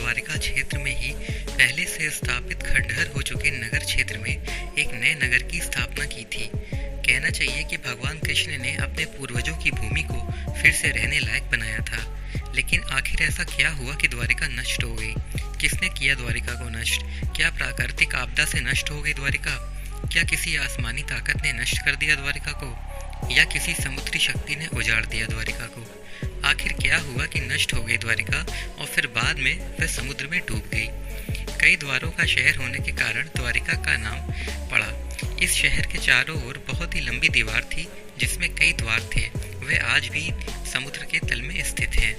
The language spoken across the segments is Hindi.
द्वारिका क्षेत्र में ही पहले से स्थापित खंडहर हो चुके नगर क्षेत्र में एक नए नगर की स्थापना की थी। कहना चाहिए कि भगवान कृष्ण ने अपने पूर्वजों की भूमि को फिर से रहने लायक बनाया था। लेकिन आखिर ऐसा क्या हुआ कि द्वारिका नष्ट हो गई? किसने किया द्वारिका को नष्ट? क्या प्राकृतिक आपदा से नष्ट हो गई द्वारिका? क्या किसी आसमानी ताकत ने नष्ट कर दिया द्वारिका को, या किसी समुद्री शक्ति ने उजाड़ दिया द्वारिका को? आखिर क्या हुआ कि नष्ट हो गई द्वारिका और फिर बाद में वह समुद्र में डूब गई? कई द्वारों का शहर होने के कारण द्वारिका का नाम पड़ा। इस शहर के चारों ओर बहुत ही लंबी दीवार थी जिसमें कई द्वार थे। वह आज भी समुद्र के तल में स्थित है।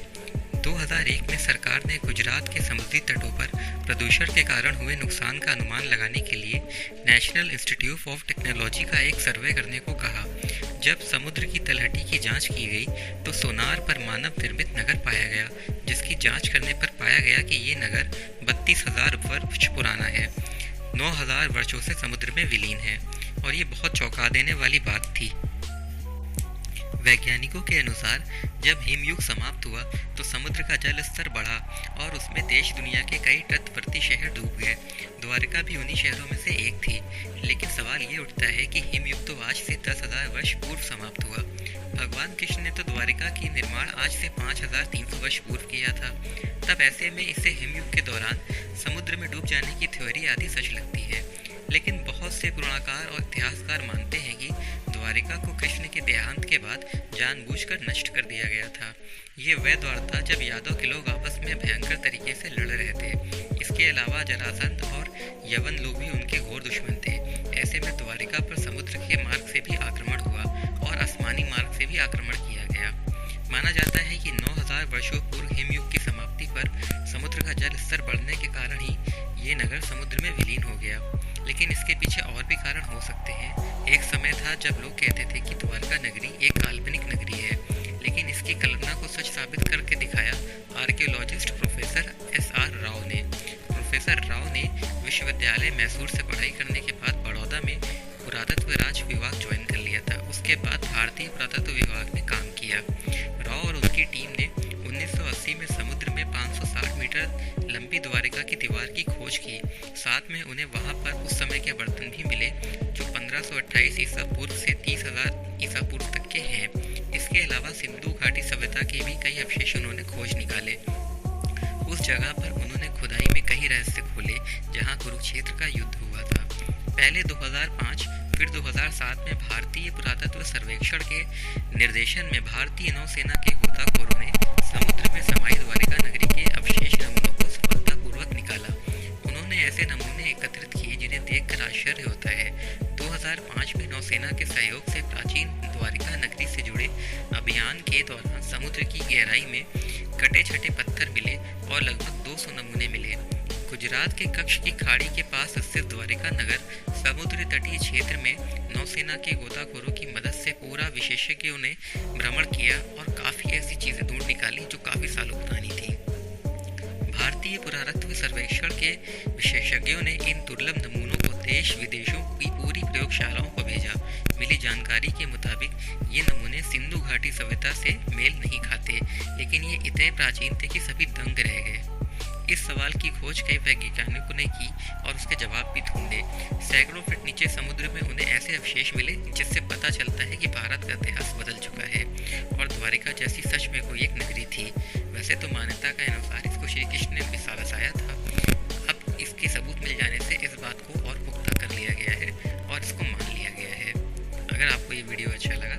2001 में सरकार ने गुजरात के समुद्री तटों पर प्रदूषण के कारण हुए नुकसान का अनुमान लगाने के लिए नेशनल इंस्टीट्यूट ऑफ टेक्नोलॉजी का एक सर्वे करने को कहा। जब समुद्र की तलहटी की जांच की गई तो सोनार पर मानव निर्मित नगर पाया गया, जिसकी जांच करने पर पाया गया कि ये नगर 32,000 वर्ष पुराना है, 9,000 वर्षों से समुद्र में विलीन है। और ये बहुत चौंका देने वाली बात थी। वैज्ञानिकों के अनुसार जब हिमयुग समाप्त हुआ तो समुद्र का जल स्तर बढ़ा और उसमें देश दुनिया के कई तटवर्ती शहर डूब गए। द्वारिका भी उन्हीं शहरों में से एक थी। लेकिन सवाल ये उठता है कि हिमयुग तो आज से 10,000 वर्ष पूर्व समाप्त हुआ। भगवान कृष्ण ने तो द्वारिका की निर्माण आज से 5,300 वर्ष पूर्व किया था। तब ऐसे में इसे हिमयुग के दौरान समुद्र में डूब जाने की थ्योरी आदि सच लगती है। लेकिन बहुत से पुराणकार और इतिहासकार मानते हैं कि द्वारिका को कृष्ण के देहांत के बाद जानबूझकर नष्ट कर दिया गया था। ये वह दौर था जब यादव के लोग आपस में भयंकर तरीके से लड़ रहे थे। इसके अलावा जरासंध और यवन लोग भी उनके घोर दुश्मन थे। ऐसे में द्वारिका पर समुद्र के मार्ग से भी आक्रमण हुआ और आसमानी मार्ग से भी आक्रमण किया गया। माना जाता है कि 9,000 वर्षों पूर्व हिमयुग की समाप्ति पर समुद्र का जल स्तर बढ़ने के कारण ही ये नगर समुद्र में विलीन हो गया। लेकिन इसके पीछे और भी कारण हो सकते हैं। एक समय था जब लोग कहते थे कि द्वारका नगरी एक काल्पनिक नगरी है, लेकिन इसकी कल्पना को सच साबित करके दिखाया आर्कियोलॉजिस्ट प्रोफेसर SR राव ने। प्रोफेसर राव ने विश्वविद्यालय मैसूर से पढ़ाई करने के बाद बड़ौदा में पुरातत्व राज्य विभाग ज्वाइन कर लिया था। उसके बाद भारतीय पुरातत्व विभाग में काम किया। राव और उनकी टीम ने 1980 में समुद्र में 560 मीटर लंबी द्वारिका की दीवार की खोज की। साथ में उन्हें वहां पर उस समय के बर्तन भी मिले जो 1528 ईसा पूर्व से 30,000 ईसा पूर्व तक के हैं। इसके अलावा सिंधु घाटी सभ्यता के भी कई अवशेष उन्होंने खोज निकाले। उस जगह पर उन्होंने खुदाई में कई रहस्य खोले जहां कुरुक्षेत्र का युद्ध हुआ था। पहले 2005 फिर 2007 में भारतीय पुरातत्व सर्वेक्षण के निर्देशन में भारतीय नौसेना के गोताखोरों ने समुद्र में समाई द्वारिका नगरी के अवशेष नमूनों को सफलतापूर्वक निकाला। उन्होंने ऐसे नमूने एकत्रित किए जिन्हें देखकर आश्चर्य होता है। 2005 में नौसेना के सहयोग से प्राचीन द्वारिका नगरी से जुड़े अभियान के दौरान समुद्र की गहराई में कटे छटे पत्थर मिले और लगभग 200 नमूने मिले। गुजरात के कच्छ की खाड़ी के पास स्थित द्वारिका नगर समुद्र तटीय क्षेत्र में नौसेना के गोताखोरों की मदद से पूरा विशेषज्ञों ने भ्रमण किया और काफी ऐसी चीजें ढूंढ निकाली जो काफी सालों पुरानी थी। भारतीय पुरातत्व सर्वेक्षण के विशेषज्ञों ने इन दुर्लभ नमूनों को देश विदेशों की पूरी प्रयोगशालाओं को भेजा। मिली जानकारी के मुताबिक ये नमूने सिंधु घाटी सभ्यता से मेल नहीं खाते, लेकिन ये इतने प्राचीन थे कि सभी दंग रह गए। इस सवाल की खोज कई वैज्ञानिकों ने की और उसके जवाब भी ढूंढे। सैकड़ों फीट नीचे समुद्र में उन्हें ऐसे अवशेष मिले जिससे पता चलता है कि भारत का इतिहास बदल चुका है और द्वारिका जैसी सच में कोई एक नगरी थी। वैसे तो मान्यता के अनुसार इसको श्री कृष्ण ने बसाया था। अब इसके सबूत मिल जाने से इस बात को और पुख्ता कर लिया गया है और इसको मान लिया गया है। अगर आपको ये वीडियो अच्छा लगा